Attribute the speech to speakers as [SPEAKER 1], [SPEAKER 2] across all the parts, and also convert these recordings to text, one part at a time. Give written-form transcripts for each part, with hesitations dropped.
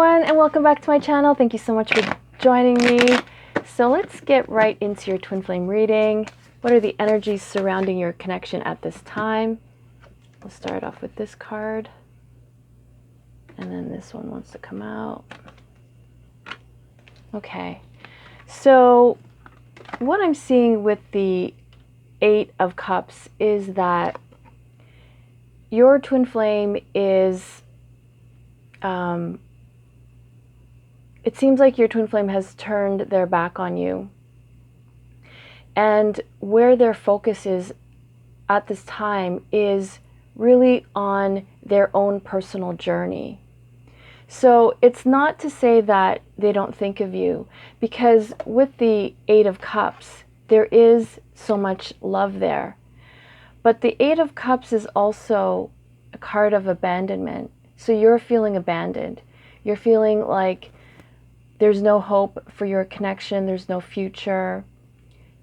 [SPEAKER 1] everyone, and welcome back to my channel. Thank you so much for joining me. So let's get right into your twin flame reading. What are the energies surrounding your connection at this time? We'll start off with this card, and then this one wants to come out. Okay, so what I'm seeing with the Eight of Cups is that your twin flame is it seems like your twin flame has turned their back on you. And where their focus is at this time is really on their own personal journey. So it's not to say that they don't think of you, because with the Eight of Cups, there is so much love there. But the Eight of Cups is also a card of abandonment. So you're feeling abandoned. You're feeling like there's no hope for your connection, there's no future.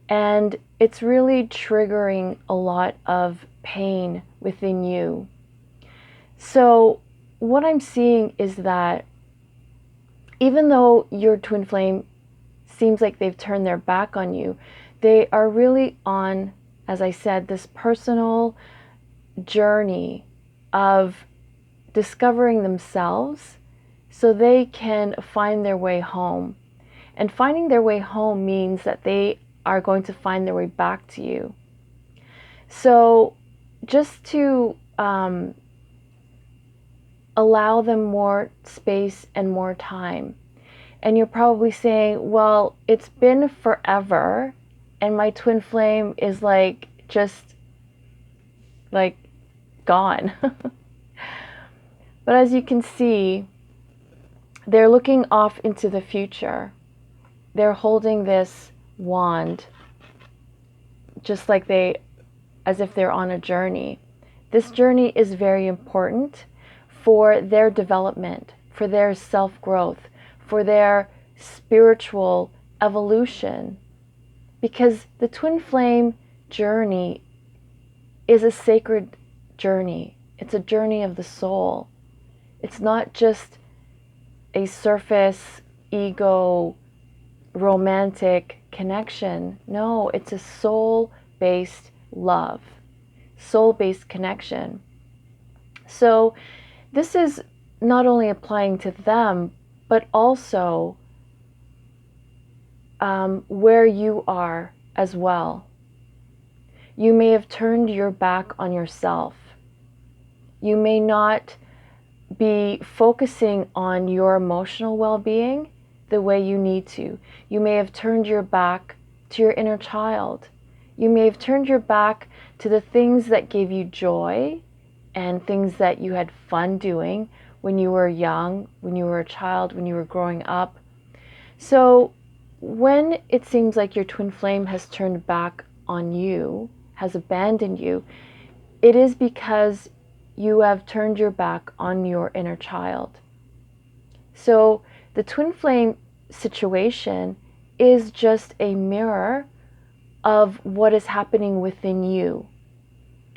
[SPEAKER 1] And it's really triggering a lot of pain within you. So what I'm seeing is that even though your twin flame seems like they've turned their back on you, they are really on, as I said, this personal journey of discovering themselves so they can find their way home. And finding their way home means that they are going to find their way back to you. So just to allow them more space and more time. And you're probably saying, well, it's been forever and my twin flame is like just like gone. But as you can see, they're looking off into the future. They're holding this wand, just like as if they're on a journey. This journey is very important for their development, for their self-growth, for their spiritual evolution. Because the twin flame journey is a sacred journey. It's a journey of the soul. It's not just a surface, ego, romantic connection. No, it's a soul-based love, soul-based connection. So this is not only applying to them, but also where you are as well. You may have turned your back on yourself. You may not be focusing on your emotional well-being the way you need to. You may have turned your back to your inner child. You may have turned your back to the things that gave you joy and things that you had fun doing when you were young, when you were a child, when you were growing up. So when it seems like your twin flame has turned back on you, has abandoned you, it is because you have turned your back on your inner child. So the twin flame situation is just a mirror of what is happening within you.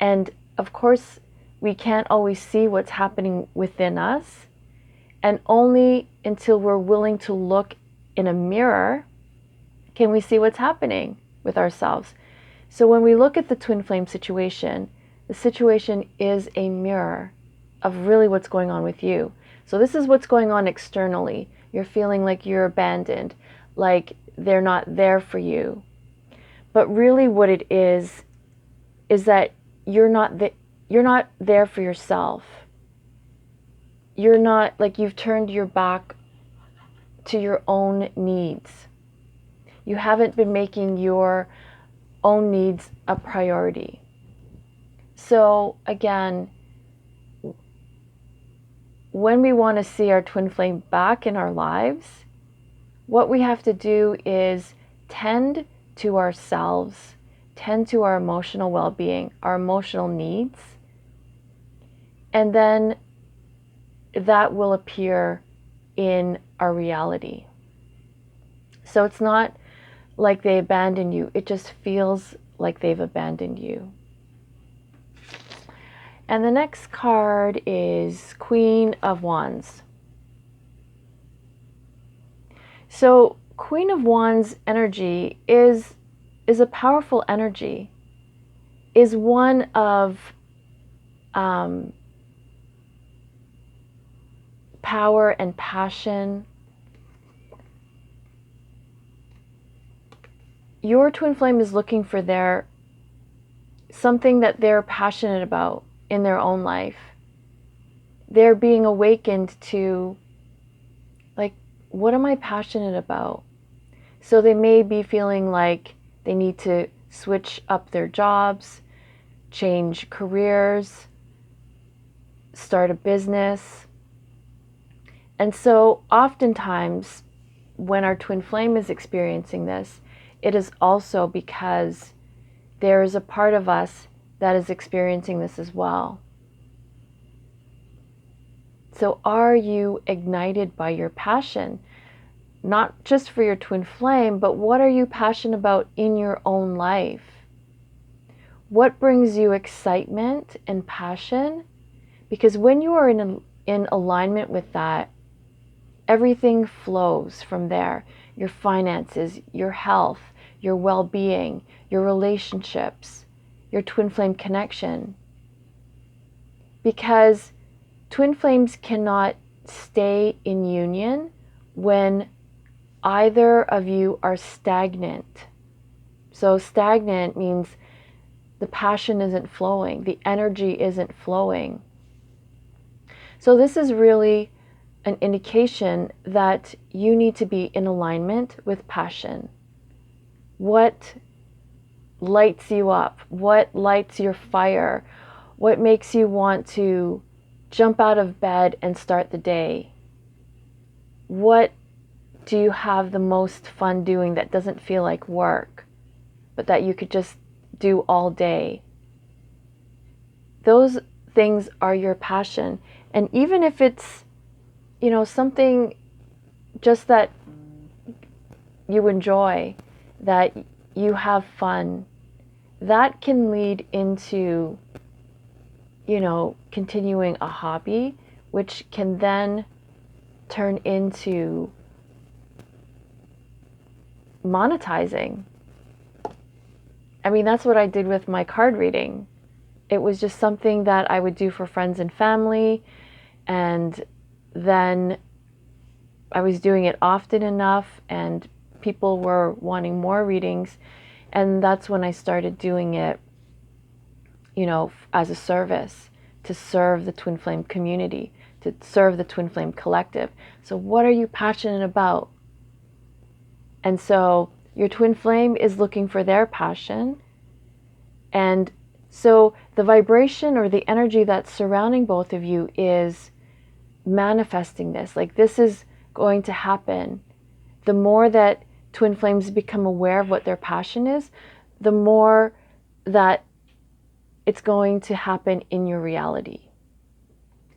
[SPEAKER 1] And of course, we can't always see what's happening within us. And only until we're willing to look in a mirror can we see what's happening with ourselves. So when we look at the twin flame situation, the situation is a mirror of really what's going on with you. So this is what's going on externally. You're feeling like you're abandoned, like they're not there for you. But really what it is that you're not there for yourself. You're not, like, you've turned your back to your own needs. You haven't been making your own needs a priority. So again, when we want to see our twin flame back in our lives, what we have to do is tend to ourselves, tend to our emotional well-being, our emotional needs, and then that will appear in our reality. So it's not like they abandon you, it just feels like they've abandoned you. And the next card is Queen of Wands. So Queen of Wands energy is a powerful energy, is one of power and passion. Your twin flame is looking for something that they're passionate about in their own life. They're being awakened to, like, what am I passionate about? So they may be feeling like they need to switch up their jobs, change careers, start a business. And so oftentimes when our twin flame is experiencing this, it is also because there is a part of us that is experiencing this as well. So are you ignited by your passion? Not just for your twin flame, but what are you passionate about in your own life? What brings you excitement and passion? Because when you are in alignment with that, everything flows from there. Your finances, your health, your well-being, your relationships, your twin flame connection. Because twin flames cannot stay in union when either of you are stagnant. So stagnant means the passion isn't flowing, the energy isn't flowing. So this is really an indication that you need to be in alignment with passion. What lights you up? What lights your fire? What makes you want to jump out of bed and start the day? What do you have the most fun doing that doesn't feel like work, but that you could just do all day? Those things are your passion. And even if it's, something just that you enjoy, that you have fun, that can lead into, continuing a hobby, which can then turn into monetizing. I mean, that's what I did with my card reading. It was just something that I would do for friends and family, and then I was doing it often enough and people were wanting more readings, and that's when I started doing it, as a service, to serve the twin flame community, to serve the twin flame collective. So what are you passionate about? And so your twin flame is looking for their passion. And so the vibration or the energy that's surrounding both of you is manifesting this. Like, this is going to happen. The more that twin flames become aware of what their passion is, the more that it's going to happen in your reality.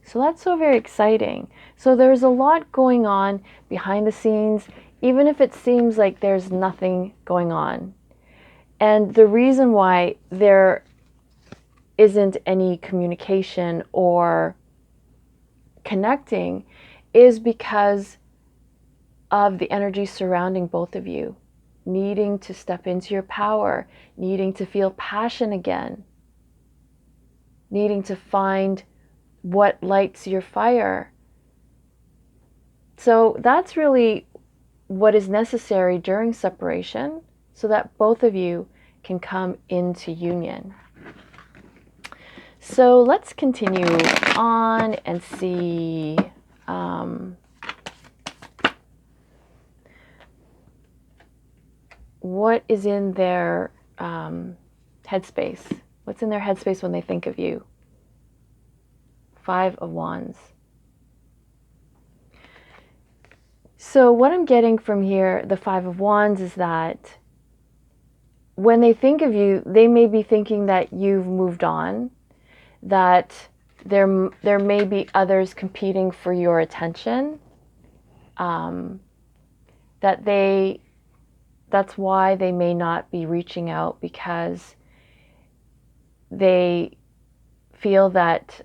[SPEAKER 1] So that's so very exciting. So there's a lot going on behind the scenes, even if it seems like there's nothing going on. And the reason why there isn't any communication or connecting is because of the energy surrounding both of you, needing to step into your power, needing to feel passion again, needing to find what lights your fire. So that's really what is necessary during separation, so that both of you can come into union. So let's continue on and see what is in their headspace. What's in their headspace when they think of you? 5 of Wands. So what I'm getting from here, the 5 of Wands, is that when they think of you, they may be thinking that you've moved on, that there may be others competing for your attention, that's why they may not be reaching out, because they feel that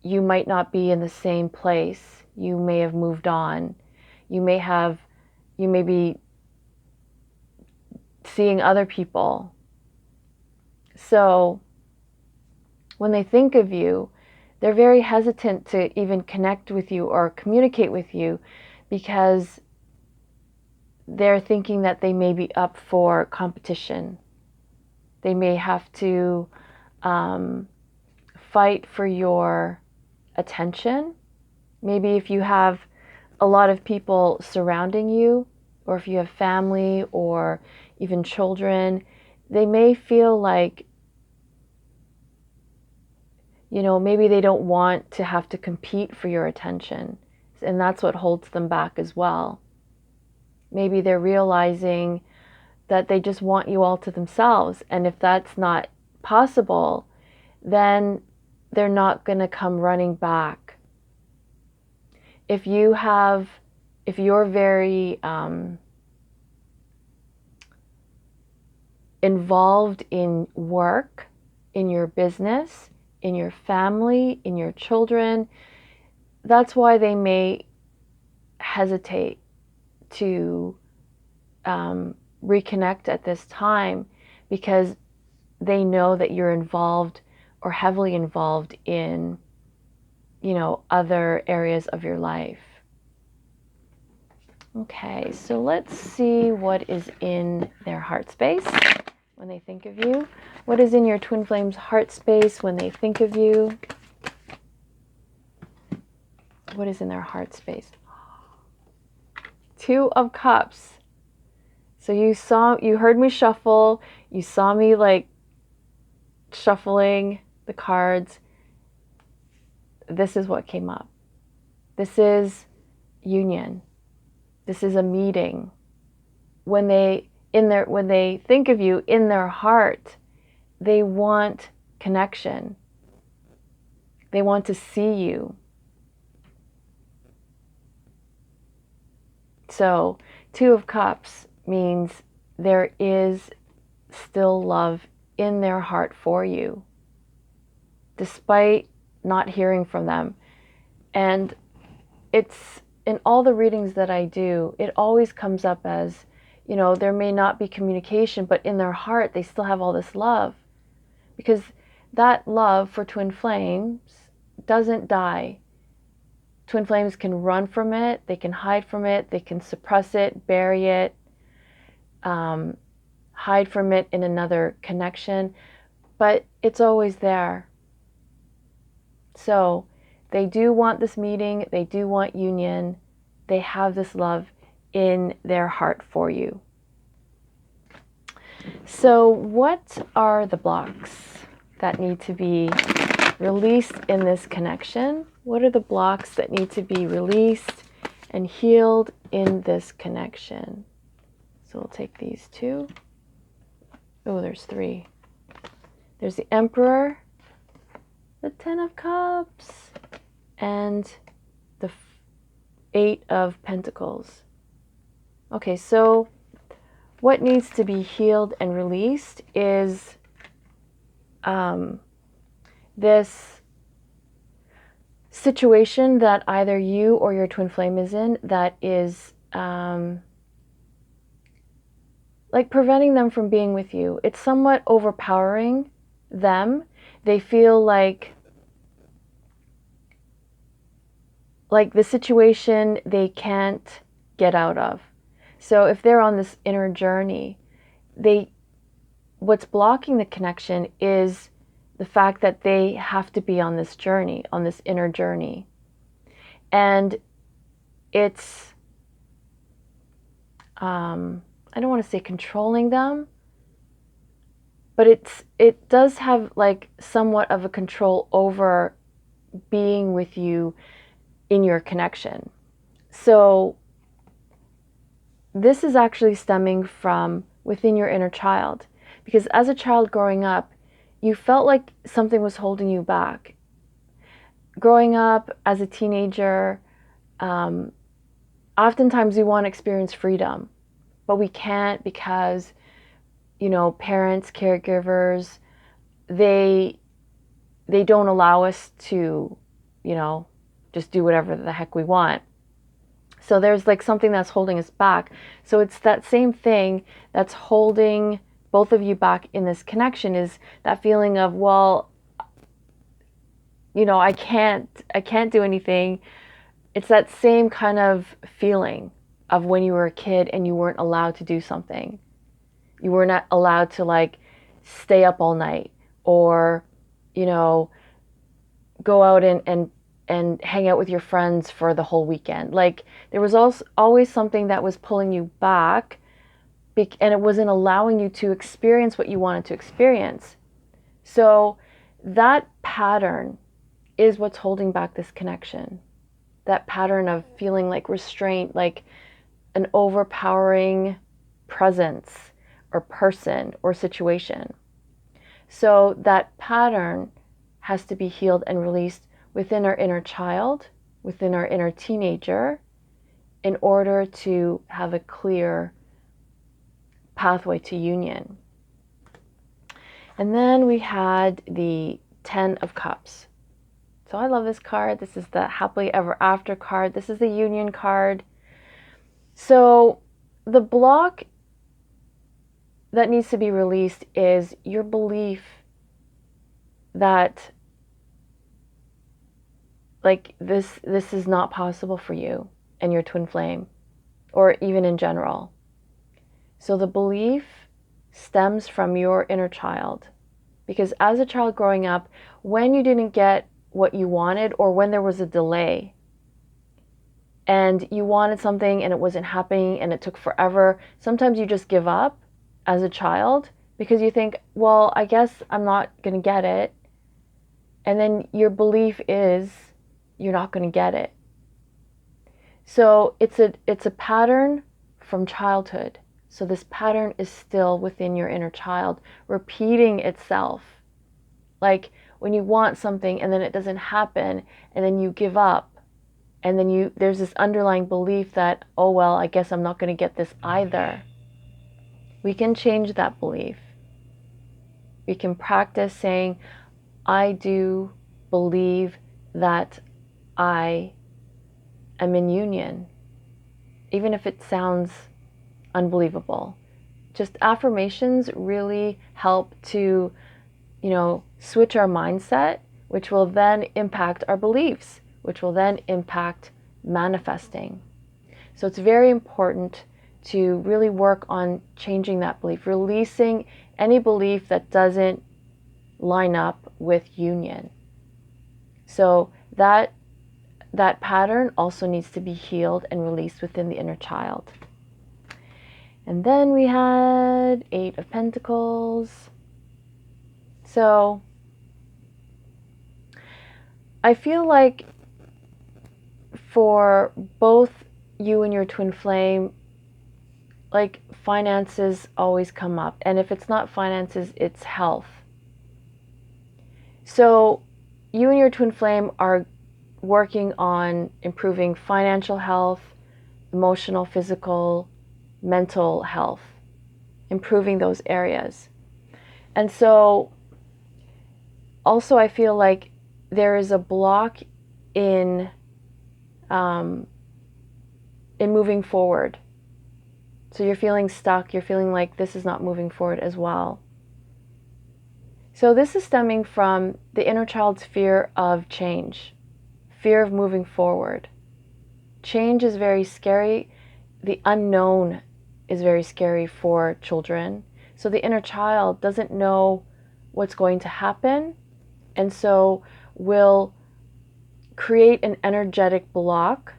[SPEAKER 1] you might not be in the same place. You may have moved on. You may be seeing other people. So when they think of you, they're very hesitant to even connect with you or communicate with you because they're thinking that they may be up for competition. They may have to fight for your attention. Maybe if you have a lot of people surrounding you, or if you have family or even children, they may feel like, maybe they don't want to have to compete for your attention. And that's what holds them back as well. Maybe they're realizing that they just want you all to themselves. And if that's not possible, then they're not going to come running back. If you're very involved in work, in your business, in your family, in your children, that's why they may hesitate to reconnect at this time, because they know that you're involved or heavily involved in, other areas of your life. Okay, so let's see what is in their heart space when they think of you. What is in your twin flame's heart space when they think of you? What is in their heart space? Two of Cups. So you heard me shuffle, you saw me like shuffling the cards. This is what came up. This is union. This is a meeting. When they think of you in their heart, they want connection. They want to see you. So, Two of Cups means there is still love in their heart for you, despite not hearing from them. And it's in all the readings that I do, it always comes up as, there may not be communication, but in their heart, they still have all this love. Because that love for twin flames doesn't die. Twin flames can run from it, they can hide from it, they can suppress it, bury it, hide from it in another connection, but it's always there. So they do want this meeting, they do want union, they have this love in their heart for you. So what are the blocks that need to be released in this connection? What are the blocks that need to be released and healed in this connection? So we'll take these two. Oh, there's three. There's the Emperor, the Ten of Cups, and the Eight of Pentacles. Okay, so what needs to be healed and released is this situation that either you or your twin flame is in that is like preventing them from being with you. It's somewhat overpowering them. They feel like the situation they can't get out of. So if they're on this inner journey, what's blocking the connection is the fact that they have to be on this journey, on this inner journey. And it's, I don't want to say controlling them, but it does have like somewhat of a control over being with you in your connection. So this is actually stemming from within your inner child, because as a child growing up, you felt like something was holding you back. Growing up as a teenager, oftentimes we want to experience freedom, but we can't because, parents, caregivers, they don't allow us to, just do whatever the heck we want. So there's like something that's holding us back. So it's that same thing that's holding both of you back in this connection, is that feeling of, well, you know, I can't do anything. It's that same kind of feeling of when you were a kid and you weren't allowed to do something. You were not allowed to like stay up all night, or, you know, go out and hang out with your friends for the whole weekend. Like there was also always something that was pulling you back, and it wasn't allowing you to experience what you wanted to experience. So that pattern is what's holding back this connection. That pattern of feeling like restraint, like an overpowering presence or person or situation. So that pattern has to be healed and released within our inner child, within our inner teenager, in order to have a clear pathway to union. And then we had the 10 of Cups. So I love this card. This is the happily ever after card. This is the union card. So the block that needs to be released is your belief that like this is not possible for you and your twin flame, or even in general. So the belief stems from your inner child, because as a child growing up, when you didn't get what you wanted, or when there was a delay and you wanted something and it wasn't happening and it took forever, sometimes you just give up as a child because you think, well, I guess I'm not going to get it. And then your belief is you're not going to get it. So it's a pattern from childhood. So this pattern is still within your inner child, repeating itself. Like when you want something and then it doesn't happen, and then you give up, and then there's this underlying belief that, oh well, I guess I'm not going to get this either. We can change that belief. We can practice saying, I do believe that I am in union, even if it sounds unbelievable. Just affirmations really help to, switch our mindset, which will then impact our beliefs, which will then impact manifesting. So it's very important to really work on changing that belief, releasing any belief that doesn't line up with union. So that pattern also needs to be healed and released within the inner child. And then we had 8 of Pentacles. So I feel like for both you and your twin flame, like finances always come up. And if it's not finances, it's health. So you and your twin flame are working on improving financial health, emotional, physical, mental health, improving those areas. And so also I feel like there is a block in moving forward. So you're feeling stuck, you're feeling like this is not moving forward as well. So this is stemming from the inner child's fear of change, fear of moving forward. Change is very scary. The unknown is very scary for children. So the inner child doesn't know what's going to happen, and so will create an energetic block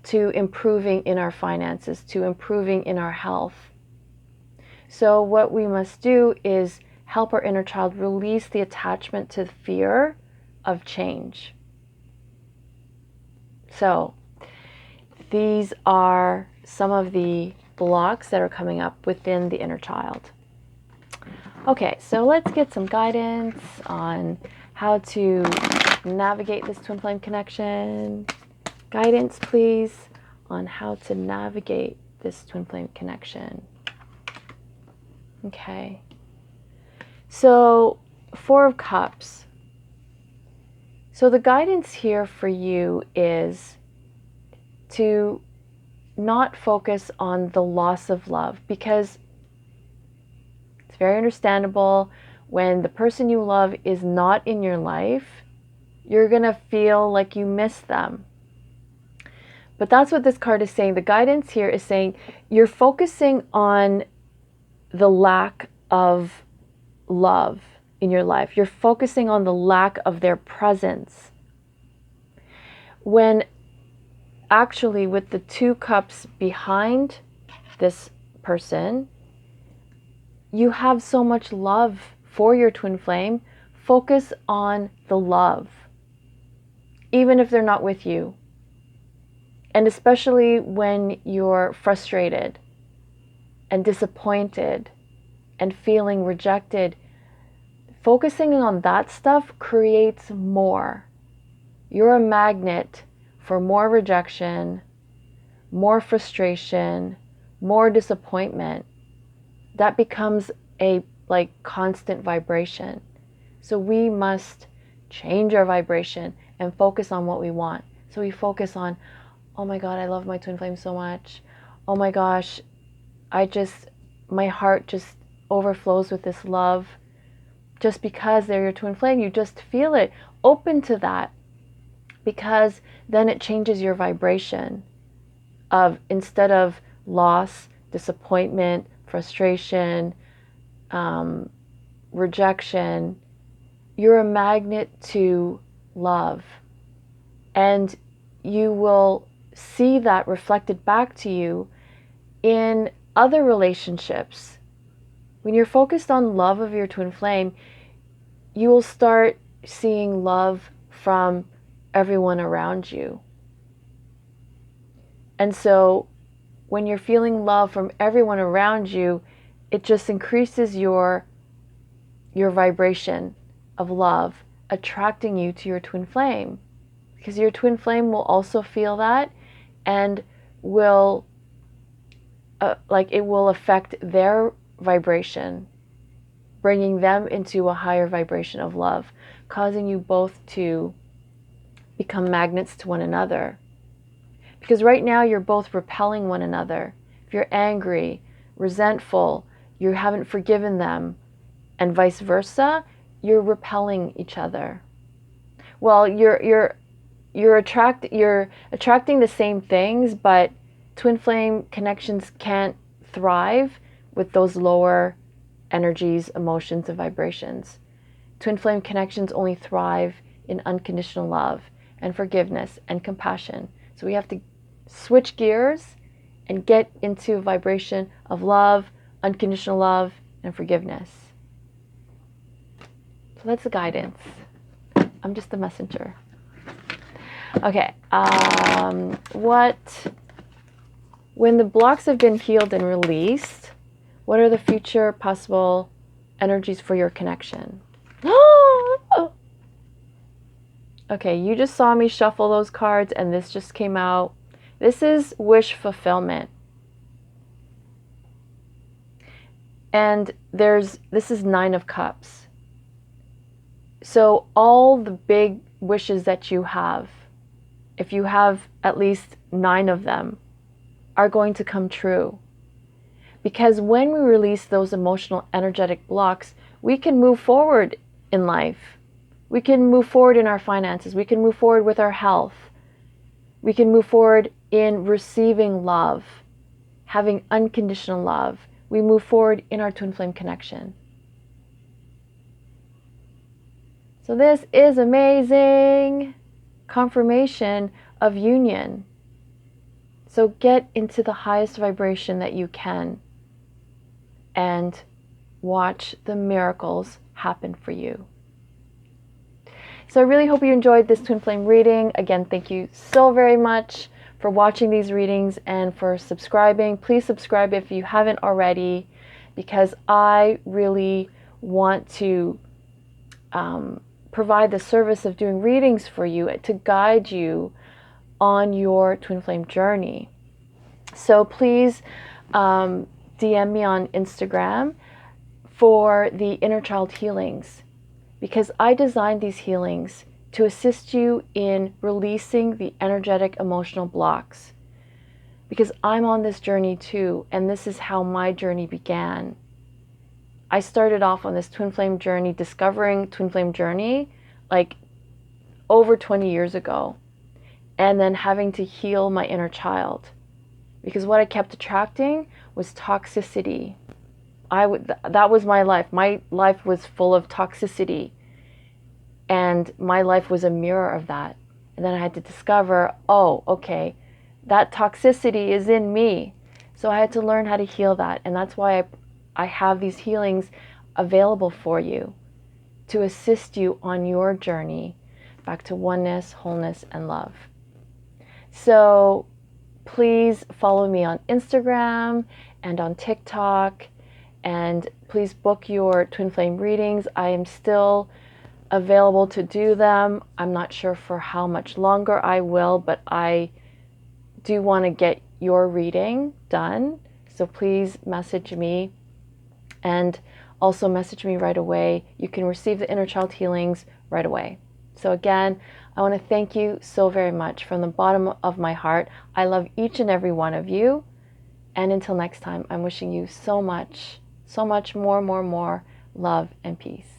[SPEAKER 1] to improving in our finances, to improving in our health. So what we must do is help our inner child release the attachment to fear of change. So these are some of the blocks that are coming up within the inner child. Okay, so let's get some guidance on how to navigate this twin flame connection. Guidance, please, on how to navigate this twin flame connection. Okay. So, 4 of Cups. So the guidance here for you is to not focus on the loss of love, because it's very understandable when the person you love is not in your life, you're going to feel like you miss them. But that's what this card is saying. The guidance here is saying you're focusing on the lack of love in your life. You're focusing on the lack of their presence. When actually, with the 2 cups behind this person, you have so much love for your twin flame. Focus on the love, even if they're not with you. And especially when you're frustrated and disappointed and feeling rejected, focusing on that stuff creates more. You're a magnet for more rejection, more frustration, more disappointment. That becomes a constant vibration. So we must change our vibration and focus on what we want. So we focus on, oh my God, I love my twin flame so much. Oh my gosh, my heart just overflows with this love. Just because they're your twin flame, you just feel it. Open to that, because then it changes your vibration of, instead of loss, disappointment, frustration, rejection, you're a magnet to love. And you will see that reflected back to you in other relationships. When you're focused on love of your twin flame, you will start seeing love from everyone around you. And so when you're feeling love from everyone around you, it just increases your vibration of love, attracting you to your twin flame. Because your twin flame will also feel that, and will it will affect their vibration, bringing them into a higher vibration of love, causing you both to become magnets to one another. Because right now you're both repelling one another. If you're angry, resentful, you haven't forgiven them, and vice versa, you're repelling each other. Well, you're attracting the same things, but twin flame connections can't thrive with those lower energies, emotions, and vibrations. Twin flame connections only thrive in unconditional love and forgiveness and compassion. So we have to switch gears and get into a vibration of love, unconditional love, and forgiveness. So that's the guidance. I'm just the messenger. Okay, when the blocks have been healed and released, what are the future possible energies for your connection? Okay, you just saw me shuffle those cards and this just came out. This is wish fulfillment. And this is 9 of Cups. So all the big wishes that you have, if you have at least 9 of them, are going to come true. Because when we release those emotional, energetic blocks, we can move forward in life. We can move forward in our finances. We can move forward with our health. We can move forward in receiving love, having unconditional love. We move forward in our twin flame connection. So this is amazing confirmation of union. So get into the highest vibration that you can and watch the miracles happen for you. So I really hope you enjoyed this twin flame reading. Again, thank you so very much for watching these readings and for subscribing. Please subscribe if you haven't already, because I really want to provide the service of doing readings for you to guide you on your twin flame journey. So please DM me on Instagram for the Innerchild Healings, because I designed these healings to assist you in releasing the energetic emotional blocks because I'm on this journey too, and this is how my journey began. I started off on this twin flame journey, discovering twin flame journey, like over 20 years ago, and then having to heal my inner child, because what I kept attracting was toxicity. That was my life. My life was full of toxicity, and my life was a mirror of that. And then I had to discover, oh, okay, that toxicity is in me. So I had to learn how to heal that. And that's why I have these healings available for you to assist you on your journey back to oneness, wholeness, and love. So please follow me on Instagram and on TikTok, and please book your twin flame readings. I am still available to do them. I'm not sure for how much longer I will, but I do want to get your reading done. So please message me, and also message me right away. You can receive the Innerchild Healings right away. So again, I want to thank you so very much from the bottom of my heart. I love each and every one of you. And until next time, I'm wishing you so much more love and peace.